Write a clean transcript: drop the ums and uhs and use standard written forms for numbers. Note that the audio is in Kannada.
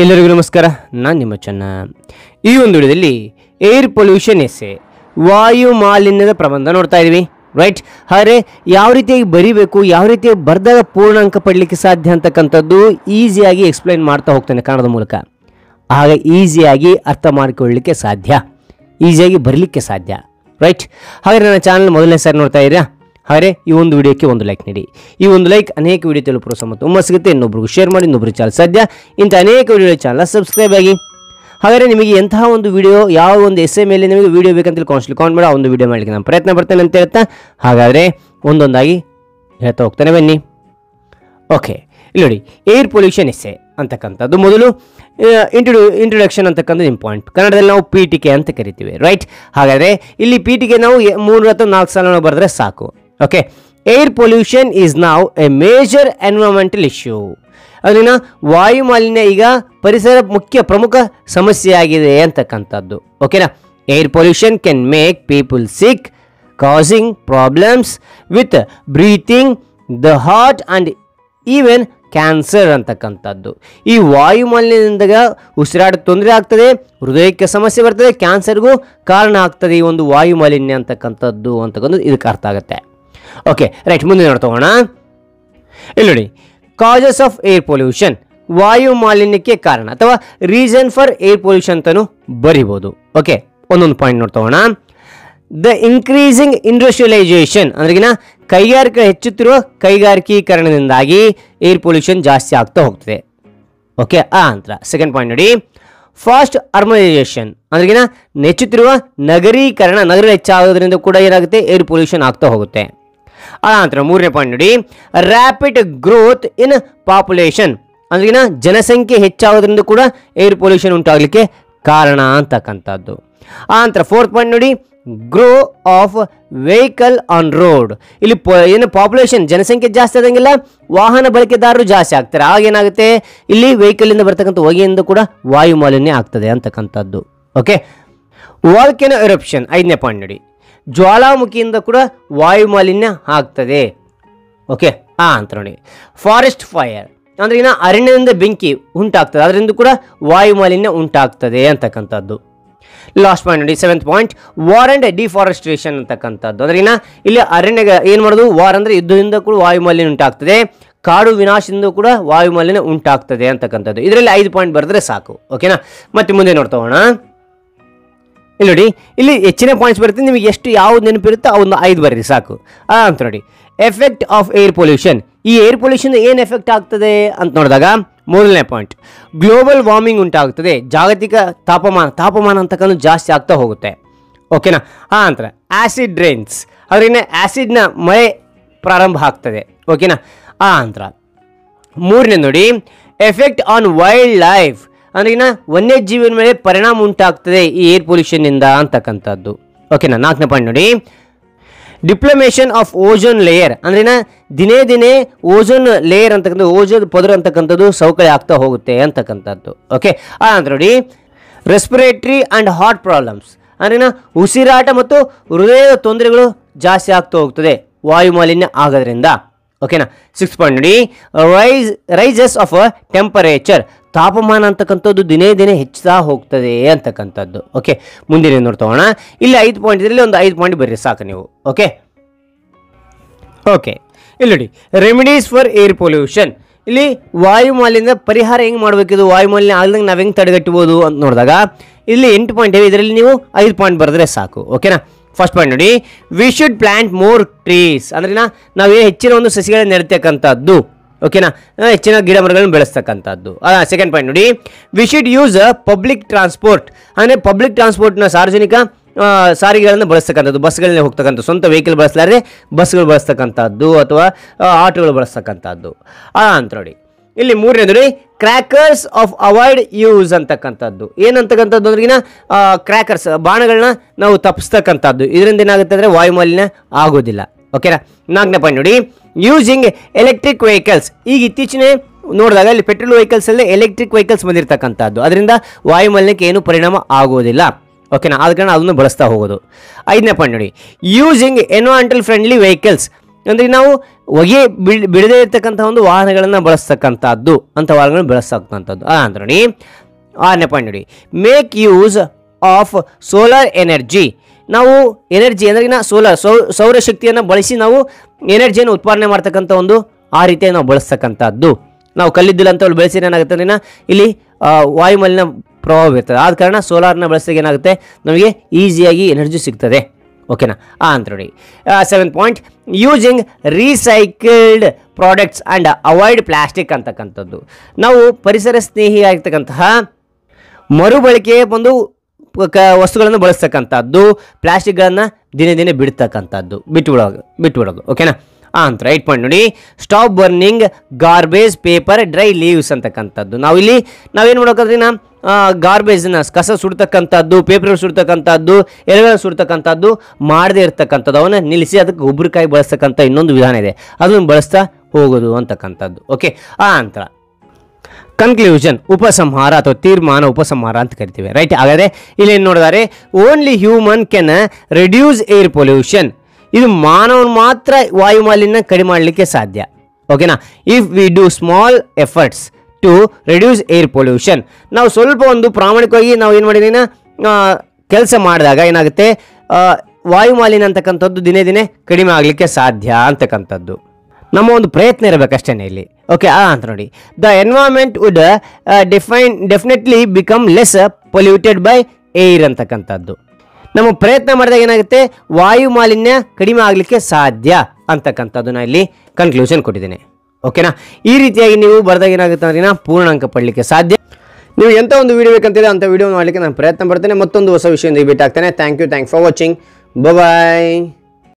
ಎಲ್ಲರಿಗೂ ನಮಸ್ಕಾರ. ನಾನು ನಿಮ್ಮ ಚೆನ್ನ. ಈ ಒಂದು ವಿಡಿಯೋದಲ್ಲಿ ಏರ್ ಪೊಲ್ಯೂಷನ್ ಎಸ್ಸೆ, ವಾಯು ಮಾಲಿನ್ಯದ ಪ್ರಬಂಧ ನೋಡ್ತಾ ಇದ್ದೀವಿ. ರೈಟ್. ಹಾಗೆ ಯಾವ ರೀತಿಯಾಗಿ ಬರಿಬೇಕು, ಯಾವ ರೀತಿಯಾಗಿ ಬರೆದಾಗ ಪೂರ್ಣಾಂಕ ಪಡಲಿಕ್ಕೆ ಸಾಧ್ಯ ಅಂತಕ್ಕಂಥದ್ದು ಈಸಿಯಾಗಿ ಎಕ್ಸ್ಪ್ಲೈನ್ ಮಾಡ್ತಾ ಹೋಗ್ತೇನೆ ಕನ್ನಡದ ಮೂಲಕ. ಹಾಗೆ ಈಸಿಯಾಗಿ ಅರ್ಥ ಮಾಡಿಕೊಳ್ಳಲಿಕ್ಕೆ ಸಾಧ್ಯ, ಈಸಿಯಾಗಿ ಬರಲಿಕ್ಕೆ ಸಾಧ್ಯ. ರೈಟ್. ಹಾಗೆ ನನ್ನ ಚಾನಲ್ ಮೊದಲನೇ ಸಾರಿ ನೋಡ್ತಾ ಇದ್ದೀರಾ, ಹಾಗೆ ಈ ಒಂದು ವಿಡಿಯೋಕ್ಕೆ ಒಂದು ಲೈಕ್ ನೀಡಿ. ಈ ಒಂದು ಲೈಕ್ ಅನೇಕ ವಿಡಿಯೋ ತಲುಪುವ ಮತ್ತು ತುಂಬ ಸಿಗುತ್ತೆ. ಇನ್ನೊಬ್ರಿಗೂ ಶೇರ್ ಮಾಡಿ, ಇನ್ನೊಬ್ರಿಗೆ ಚಾನಲ್ ಸಾಧ್ಯ ಇಂಥ ಅನೇಕ ವಿಡಿಯೋ ಚಾನಲ್ ಸಬ್ಸ್ಕ್ರೈಬ್ ಆಗಿ. ಹಾಗಾದರೆ ನಿಮಗೆ ಎಂತಹ ಒಂದು ವಿಡಿಯೋ, ಯಾವ ಒಂದು ಎಸ್ಸೆ ಮೇಲೆ ನಿಮಗೆ ವಿಡಿಯೋ ಬೇಕಂತೇಳಿ ಕಾಮೆಂಟ್ ಮಾಡಿ ಆ ಒಂದು ವಿಡಿಯೋ ಮಾಡಲಿಕ್ಕೆ ನಾನು ಪ್ರಯತ್ನ ಪಡ್ತೇನೆ ಅಂತ ಹೇಳ್ತಾ, ಹಾಗಾದರೆ ಒಂದೊಂದಾಗಿ ಹೇಳ್ತಾ ಹೋಗ್ತಾನೆ ಬನ್ನಿ. ಓಕೆ, ಇಲ್ಲಿ ನೋಡಿ, ಏರ್ ಪೊಲ್ಯೂಷನ್ ಎಸ್ಸೆ ಅಂತಕ್ಕಂಥದ್ದು ಮೊದಲು ಇಂಟ್ರೊಡಕ್ಷನ್ ಅಂತಕ್ಕಂಥದ್ದು ಇಂಪಾರ್ಟೆಂಟ್. ಕನ್ನಡದಲ್ಲಿ ನಾವು ಪೀಠಿಕೆ ಅಂತ ಕರಿತೀವಿ. ರೈಟ್. ಹಾಗಾದರೆ ಇಲ್ಲಿ ಪೀಠಿಕೆ ನಾವು 3 ಅಥವಾ 4 ಸಾಲ ಬರೆದ್ರೆ ಸಾಕು. ಓಕೆ. ಏರ್ ಪೊಲ್ಯೂಷನ್ ಈಸ್ ನಾವ್ ಎ ಮೇಜರ್ ಎನ್ವಿರಾನ್ಮೆಂಟಲ್ ಇಶ್ಯೂ. ಅದನ್ನ ವಾಯು ಮಾಲಿನ್ಯ ಈಗ ಪರಿಸರ ಪ್ರಮುಖ ಸಮಸ್ಯೆಯಾಗಿದೆ ಅಂತಕ್ಕಂಥದ್ದು. ಓಕೆನಾ. Air pollution can make people sick, causing problems with breathing, the heart and even cancer ಅಂತಕ್ಕಂಥದ್ದು. ಈ ವಾಯು ಮಾಲಿನ್ಯದಿಂದ ಉಸಿರಾಟ ತೊಂದರೆ ಆಗ್ತದೆ, ಹೃದಯಕ್ಕೆ ಸಮಸ್ಯೆ ಬರ್ತದೆ, ಕ್ಯಾನ್ಸರ್ಗೂ ಕಾರಣ ಆಗ್ತದೆ ಈ ಒಂದು ವಾಯು ಮಾಲಿನ್ಯ ಅಂತಕ್ಕಂಥದ್ದು ಇದಕ್ಕೆ ಅರ್ಥ ಆಗುತ್ತೆ. Okay, right. ಮುಂದೆ ನೋಡ್ತೋಣ. ಇಲ್ಲಿ ನೋಡಿ, ಕಾಸಸ್ ಆಫ್ ಏರ್ ಪೊಲ್ಯೂಷನ್, ವಾಯು ಮಾಲಿನ್ಯಕ್ಕೆ ಕಾರಣ ಅಥವಾ ರೀಸನ್ ಫಾರ್ ಏರ್ ಪೊಲ್ಯೂಷನ್ ಅಂತಲೂ ಬರಿಬೋದು. ಓಕೆ, ಒಂದೊಂದು ಪಾಯಿಂಟ್ ನೋಡ್ತೋಣ. ದ ಇನ್ಕ್ರೀಸಿಂಗ್ ಇಂಡಸ್ಟ್ರಿಯಲೈಸೇಷನ್ ಅಂದ್ರೆಗಿನ ಕೈಗಾರಿಕೆ ಹೆಚ್ಚುತ್ತಿರುವ ಕೈಗಾರಿಕೀಕರಣದಿಂದಾಗಿ ಏರ್ ಪೊಲ್ಯೂಷನ್ ಜಾಸ್ತಿ ಆಗ್ತಾ ಹೋಗ್ತದೆ. ಓಕೆ, ಆ ನಂತರ ಸೆಕೆಂಡ್ ಪಾಯಿಂಟ್ ನೋಡಿ, ಫಾಸ್ಟ್ ಅರ್ಬನೈಸೇಷನ್ ಅಂದ್ರೆಗಿನ ಹೆಚ್ಚುತ್ತಿರುವ ನಗರೀಕರಣ, ನಗರ ಹೆಚ್ಚಾಗೋದ್ರಿಂದ ಕೂಡ ಏನಾಗುತ್ತೆ, ಏರ್ ಪೊಲ್ಯೂಷನ್ ಆಗ್ತಾ ಹೋಗುತ್ತೆ. ಆ ನಂತರ ಮೂರನೇ ಪಾಯಿಂಟ್ ನೋಡಿ, ರ್ಯಾಪಿಡ್ ಗ್ರೋತ್ ಇನ್ ಪಾಪ್ಯುಲೇಷನ್ ಅಂದ್ರೆಗಿನ ಜನಸಂಖ್ಯೆ ಹೆಚ್ಚಾಗೋದ್ರಿಂದ ಕೂಡ ಏರ್ ಪೊಲ್ಯೂಷನ್ ಉಂಟಾಗಲಿಕ್ಕೆ ಕಾರಣ ಅಂತಕ್ಕಂಥದ್ದು. ಆ ನಂತರ ಫೋರ್ತ್ ಪಾಯಿಂಟ್ ನೋಡಿ, grow of vehicle on road. ಇಲ್ಲಿ ಏನು ಪಾಪ್ಯುಲೇಷನ್, ಜನಸಂಖ್ಯೆ ಜಾಸ್ತಿ ಆದಂಗೆಲ್ಲ ವಾಹನ ಬಳಕೆದಾರರು ಜಾಸ್ತಿ ಆಗ್ತಾರೆ. ಆಗೇನಾಗುತ್ತೆ, ಇಲ್ಲಿ ವೆಹಿಕಲಿಂದ ಬರ್ತಕ್ಕಂಥ ಹೊಗೆಯಿಂದ ಕೂಡ ವಾಯು ಮಾಲಿನ್ಯ ಆಗ್ತದೆ ಅಂತಕ್ಕಂಥದ್ದು. ಓಕೆ. ವಾಲ್ಕೆನೋ ಎರಪ್ಷನ್, 5ನೇ ಪಾಯಿಂಟ್ ನೋಡಿ, ಜ್ವಾಲಾಮುಖಿಯಿಂದ ಕೂಡ ವಾಯು ಮಾಲಿನ್ಯ ಆಗ್ತದೆ. ಓಕೆ. ಅಂತ ನೋಡಿ, ಫಾರೆಸ್ಟ್ ಫೈರ್ ಅಂದ್ರೆ ಅರಣ್ಯದಿಂದ ಬೆಂಕಿ ಉಂಟಾಗ್ತದೆ, ಅದರಿಂದ ಕೂಡ ವಾಯು ಮಾಲಿನ್ಯ ಉಂಟಾಗ್ತದೆ ಅಂತಕ್ಕಂಥದ್ದು. ಲಾಸ್ಟ್ ಪಾಯಿಂಟ್ ನೋಡಿ, 7th point, war and deforestation ಅಂತಕ್ಕಂಥದ್ದು. ಅಂದ್ರೆ ಇಲ್ಲಿ ಅರಣ್ಯ ಏನು ಮಾಡೋದು, ವಾರ್ ಅಂದ್ರೆ ಯುದ್ಧದಿಂದ ಕೂಡ ವಾಯು ಮಾಲಿನ್ಯ ಉಂಟಾಗ್ತದೆ, ಕಾಡು ವಿನಾಶದಿಂದ ಕೂಡ ವಾಯು ಮಾಲಿನ್ಯ ಉಂಟಾಗ್ತದೆ ಅಂತಕ್ಕಂಥದ್ದು. ಇದರಲ್ಲಿ 5 ಪಾಯಿಂಟ್ ಬರೆದ್ರೆ ಸಾಕು. ಓಕೆನಾ. ಮತ್ತೆ ಮುಂದೆ ನೋಡ್ತೋಣ. ಇಲ್ಲಿ ನೋಡಿ, ಇಲ್ಲಿ ಹೆಚ್ಚಿನ ಪಾಯಿಂಟ್ಸ್ ಬರುತ್ತೆ, ನಿಮಗೆ ಎಷ್ಟು ಯಾವ್ದು ನೆನಪಿರುತ್ತೋ ಆ ಒಂದು 5 ಬರೀರಿ ಸಾಕು. ಅಂತ ನೋಡಿ, ಎಫೆಕ್ಟ್ ಆಫ್ ಏರ್ ಪೊಲ್ಯೂಷನ್, ಈ ಏರ್ ಪೊಲ್ಯೂಷನ್ ಏನು ಎಫೆಕ್ಟ್ ಆಗ್ತದೆ ಅಂತ ನೋಡಿದಾಗ, ಮೊದಲನೇ ಪಾಯಿಂಟ್, ಗ್ಲೋಬಲ್ ವಾರ್ಮಿಂಗ್ ಉಂಟಾಗ್ತದೆ, ಜಾಗತಿಕ ತಾಪಮಾನ ಅಂತಕ್ಕಂಥ ಜಾಸ್ತಿ ಆಗ್ತಾ ಹೋಗುತ್ತೆ. ಓಕೆನಾ. ಆ ನಂತರ ಆ್ಯಸಿಡ್ ರೇನ್ಸ್, ಅದರಿಂದ ಆ್ಯಸಿಡ್ನ ಮಳೆ ಪ್ರಾರಂಭ ಆಗ್ತದೆ. ಓಕೆನಾ. ಆ ನಂತರ ಮೂರನೇ ನೋಡಿ, ಎಫೆಕ್ಟ್ ಆನ್ ವೈಲ್ಡ್ ಲೈಫ್ ಅಂದ್ರೆಗಿನ ವನ್ಯಜೀವಿಯ ಮೇಲೆ ಪರಿಣಾಮ ಉಂಟಾಗ್ತದೆ ಈ ಏರ್ ಪೊಲ್ಯೂಷನ್ನಿಂದ ಅಂತಕ್ಕಂಥದ್ದು. ಓಕೆನಾ. 4ನೇ ಪಾಯಿಂಟ್ ನೋಡಿ, ಡಿಪ್ಲೊಮೇಷನ್ ಆಫ್ ಓಝೋನ್ ಲೇಯರ್ ಅಂದ್ರೆನ ದಿನೇ ಓಝೋನ್ ಲೇಯರ್ ಅಂತಕ್ಕಂಥ ಓಝೋನ್ ಪದರ ಅಂತಕ್ಕಂಥದ್ದು ಸವಕಳಿ ಆಗ್ತಾ ಹೋಗುತ್ತೆ ಅಂತಕ್ಕಂಥದ್ದು. ಓಕೆ. ಆ ನಂತರ ನೋಡಿ, ರೆಸ್ಪಿರೇಟರಿ ಆ್ಯಂಡ್ ಹಾರ್ಟ್ ಪ್ರಾಬ್ಲಮ್ಸ್ ಅಂದ್ರೆನ ಉಸಿರಾಟ ಮತ್ತು ಹೃದಯದ ತೊಂದರೆಗಳು ಜಾಸ್ತಿ ಆಗ್ತಾ ಹೋಗ್ತದೆ ವಾಯು ಮಾಲಿನ್ಯ ಆಗೋದ್ರಿಂದ. ಓಕೆನಾ. 6th ಪಾಯಿಂಟ್ ನೋಡಿ, ರೈಸಸ್ ಆಫ್ ಟೆಂಪರೇಚರ್, ತಾಪಮಾನ ಅಂತಕ್ಕಂಥದ್ದು ದಿನೇ ಹೆಚ್ಚುತ್ತಾ ಹೋಗ್ತದೆ ಅಂತಕ್ಕಂಥದ್ದು. ಓಕೆ. ಮುಂದಿನ ನೋಡ್ತೋಣ. ಇಲ್ಲಿ 5 ಪಾಯಿಂಟ್ ಇದರಲ್ಲಿ ಒಂದು 5 ಪಾಯಿಂಟ್ ಬರ್ರಿ ಸಾಕು ನೀವು. ಓಕೆ. ಇಲ್ಲಿ ನೋಡಿ, ರೆಮಿಡೀಸ್ ಫಾರ್ ಏರ್ ಪೊಲ್ಯೂಷನ್, ಇಲ್ಲಿ ವಾಯು ಮಾಲಿನ್ಯ ಪರಿಹಾರ ಹೆಂಗೆ ಮಾಡಬೇಕಿದು, ವಾಯು ಮಾಲಿನ್ಯ ಆಗ್ದಂಗೆ ನಾವು ಹೆಂಗೆ ತಡೆಗಟ್ಟಬಹುದು ಅಂತ ನೋಡಿದಾಗ ಇಲ್ಲಿ 8 ಪಾಯಿಂಟ್ ಇದೆ, ಇದರಲ್ಲಿ ನೀವು 5 ಪಾಯಿಂಟ್ ಬರೆದ್ರೆ ಸಾಕು. ಓಕೆನಾ. ಫಸ್ಟ್ ಪಾಯಿಂಟ್ ನೋಡಿ, we should plant more trees ಅಂದ್ರೆ ನಾವು ಹೆಚ್ಚಿನ ಒಂದು ಸಸಿಗಳನ್ನ ನೆಡ್ತಕ್ಕಂಥದ್ದು. ಓಕೆನಾ. ಹೆಚ್ಚಿನ ಗಿಡ ಮರಗಳನ್ನು ಬೆಳೆಸ್ತಕ್ಕಂಥದ್ದು. ಸೆಕೆಂಡ್ ಪಾಯಿಂಟ್ ನೋಡಿ, we should use public transport ಅಂದರೆ ಪಬ್ಲಿಕ್ ಟ್ರಾನ್ಸ್ಪೋರ್ಟ್ನ ಸಾರ್ವಜನಿಕ ಸಾರಿಗೆಗಳನ್ನು ಬಳಸ್ತಕ್ಕಂಥದ್ದು, ಬಸ್ಗಳನ್ನೇ ಹೋಗ್ತಕ್ಕಂಥ, ಸ್ವಂತ ವೆಹಿಕಲ್ ಬಳಸಲಾರೆ ಬಸ್ಗಳು ಬಳಸ್ತಕ್ಕಂಥದ್ದು ಅಥವಾ ಆಟೋಗಳು ಬಳಸ್ತಕ್ಕಂಥದ್ದು. ಅಂತ ನೋಡಿ, ಇಲ್ಲಿ ಮೂರನೇದು ನೋಡಿ, ಕ್ರ್ಯಾಕರ್ಸ್ ಆಫ್ ಅವಾಯ್ಡ್ ಯೂಸ್ ಅಂತಕ್ಕಂಥದ್ದು. ಏನಂತಕ್ಕಂಥದ್ದು ಅಂದ್ರಿಗಿನ ಕ್ರ್ಯಾಕರ್ಸ್, ಬಾಣಗಳನ್ನ ನಾವು ತಪ್ಪಿಸ್ತಕ್ಕಂಥದ್ದು, ಇದರಿಂದ ಏನಾಗುತ್ತೆ ಅಂದರೆ ವಾಯು ಮಾಲಿನ್ಯ ಆಗೋದಿಲ್ಲ. ಓಕೆನಾ. 4ನೇ ಪಾಯಿಂಟ್ ನೋಡಿ, ಯೂಸಿಂಗ್ ಎಲೆಕ್ಟ್ರಿಕ್ ವೆಹಿಕಲ್ಸ್, ಈಗ ಇತ್ತೀಚಿನ ನೋಡಿದಾಗ ಇಲ್ಲಿ ಪೆಟ್ರೋಲ್ ವೆಹಿಕಲ್ಸ್ ಅಲ್ಲೇ ಎಲೆಕ್ಟ್ರಿಕ್ ವೆಹಿಕಲ್ಸ್ ಬಂದಿರತಕ್ಕಂಥದ್ದು, ಅದರಿಂದ ವಾಯು ಮಾಲಿನ್ಯಕ್ಕೆ ಏನು ಪರಿಣಾಮ ಆಗೋದಿಲ್ಲ. ಓಕೆನಾ. ಆದ ಕಾರಣ ಅದನ್ನು ಬಳಸ್ತಾ ಹೋಗೋದು. 5ನೇ ಪಾಯಿಂಟ್ ನೋಡಿ, ಯೂಸಿಂಗ್ ಎನ್ವೈರನ್ಮೆಂಟಲ್ ಫ್ರೆಂಡ್ಲಿ ವೆಹಿಕಲ್ಸ್, ಅಂದರೆ ನಾವು ಹೊಗೆ ಬಿಡದೇ ಇರ್ತಕ್ಕಂಥ ಒಂದು ವಾಹನಗಳನ್ನು ಬಳಸ್ತಕ್ಕಂಥದ್ದು ಅಂಥ ವಾಹನಗಳನ್ನು ಬಳಸ್ತಕ್ಕಂಥದ್ದು. ಅಂದ್ರೆ ನೋಡಿ 6ನೇ ಪಾಯಿಂಟ್ ನೋಡಿ, make use of solar energy. ನಾವು ಎನರ್ಜಿ ಅಂದರೆ ಸೌರಶಕ್ತಿಯನ್ನು ಬಳಸಿ ನಾವು ಎನರ್ಜಿಯನ್ನು ಉತ್ಪಾದನೆ ಮಾಡ್ತಕ್ಕಂಥ ಒಂದು ಆ ರೀತಿಯಾಗಿ ನಾವು ಬಳಸ್ತಕ್ಕಂಥದ್ದು. ನಾವು ಕಲ್ಲಿದ್ದಿಲ್ಲ ಅಂತ ಬೆಳೆಸಿದ್ರೆ ಏನಾಗುತ್ತೆ ಅಂದರೆ ಇಲ್ಲಿ ವಾಯುಮಾಲಿನ್ಯ ಪ್ರಭಾವ ಬೀರ್ತದೆ. ಆದ ಕಾರಣ ಸೋಲಾರ್ನ ಬಳಸಿದಾಗ ಏನಾಗುತ್ತೆ, ನಮಗೆ ಈಸಿಯಾಗಿ ಎನರ್ಜಿ ಸಿಗ್ತದೆ. ಓಕೆನಾ? ಅಂತ ನೋಡಿ 7th point, using recycled products and avoid plastic ಅಂತಕ್ಕಂಥದ್ದು. ನಾವು ಪರಿಸರ ಸ್ನೇಹಿ ಆಗಿರ್ತಕ್ಕಂತಹ ಮರುಬಳಕೆ ಒಂದು ವಸ್ತುಗಳನ್ನು ಬಳಸ್ತಕ್ಕಂಥದ್ದು, ಪ್ಲಾಸ್ಟಿಕ್ಗಳನ್ನು ದಿನೇ ದಿನೇ ಬಿಡ್ತಕ್ಕಂಥದ್ದು, ಬಿಟ್ಬಿಡೋದು. ಓಕೆನಾ? ಅಂತ 8 ಪಾಯಿಂಟ್ ನೋಡಿ, stop burning garbage paper dry leaves ಅಂತಕ್ಕಂಥದ್ದು. ನಾವೇನು ಮಾಡೋಕ್ಕಾದ್ರೆ ಗಾರ್ಬೇಜನ್ನ ಕಸ ಸುಡ್ತಕ್ಕಂಥದ್ದು, ಪೇಪರ್ ಸುಡ್ತಕ್ಕಂಥದ್ದು, ಎಲೆಗಳನ್ನು ಸುಡ್ತಕ್ಕಂಥದ್ದು ಮಾಡದೇ ಇರ್ತಕ್ಕಂಥದ್ದು, ಅವನ್ನ ನಿಲ್ಲಿಸಿ ಅದಕ್ಕೆ ಗೊಬ್ಬರಕ್ಕಾಗಿ ಬಳಸ್ತಕ್ಕಂಥ ಇನ್ನೊಂದು ವಿಧಾನ ಇದೆ, ಅದನ್ನು ಬಳಸ್ತಾ ಹೋಗೋದು ಅಂತಕ್ಕಂಥದ್ದು. ಓಕೆ? ಅಂತ ಕನ್ಕ್ಲೂಷನ್, ಉಪಸಂಹಾರ ಅಥವಾ ತೀರ್ಮಾನ, ಉಪಸಂಹಾರ ಅಂತ ಕರಿತೀವಿ. ರೈಟ್? ಹಾಗಾದರೆ ಇಲ್ಲಿ ಏನು ನೋಡಿದರೆ, only human can reduce air pollution. ಇದು ಮಾನವನು ಮಾತ್ರ ವಾಯುಮಾಲಿನ್ಯ ಕಡಿಮೆ ಮಾಡಲಿಕ್ಕೆ ಸಾಧ್ಯ. ಓಕೆನಾ? If we do small efforts to reduce air pollution. ನಾವು ಸ್ವಲ್ಪ ಒಂದು ಪ್ರಾಮಾಣಿಕವಾಗಿ ನಾವು ಏನು ಮಾಡಿದೀನ ಕೆಲಸ ಮಾಡಿದಾಗ ಏನಾಗುತ್ತೆ, ವಾಯುಮಾಲಿನ್ಯ ಅಂತಕ್ಕಂಥದ್ದು ದಿನೇ ದಿನೇ ಕಡಿಮೆ ಆಗಲಿಕ್ಕೆ ಸಾಧ್ಯ ಅಂತಕ್ಕಂಥದ್ದು ನಮ್ಮ ಒಂದು ಪ್ರಯತ್ನ ಇರಬೇಕಷ್ಟೇ ಇಲ್ಲಿ. ಓಕೆ? ಅಂತ ನೋಡಿ, the environment would definitely become less polluted by air ಅಂತಕ್ಕಂಥದ್ದು. ನಮ್ಮ ಪ್ರಯತ್ನ ಮಾಡಿದಾಗ ಏನಾಗುತ್ತೆ, ವಾಯು ಮಾಲಿನ್ಯ ಕಡಿಮೆ ಆಗಲಿಕ್ಕೆ ಸಾಧ್ಯ ಅಂತಕ್ಕಂಥದ್ದು ನಾನು ಇಲ್ಲಿ ಕನ್ಕ್ಲೂಷನ್ ಕೊಟ್ಟಿದ್ದೇನೆ. ಓಕೆನಾ? ಈ ರೀತಿಯಾಗಿ ನೀವು ಬರೆದಾಗ ಏನಾಗುತ್ತೆ ಅಂದರೆ ಪೂರ್ಣಾಂಕ ಪಡಲಿಕ್ಕೆ ಸಾಧ್ಯ. ನೀವು ಎಂಥ ಒಂದು ವಿಡಿಯೋ ಬೇಕಂತಿದೆ ಅಂಥ ವಿಡಿಯೋ ಮಾಡಲಿಕ್ಕೆ ನಾನು ಪ್ರಯತ್ನ ಪಡ್ತೇನೆ. ಮತ್ತೊಂದು ಹೊಸ ವಿಷಯದಿಂದ ಭೇಟಿ ಆಗ್ತೇನೆ. Thank you for watching. Bye.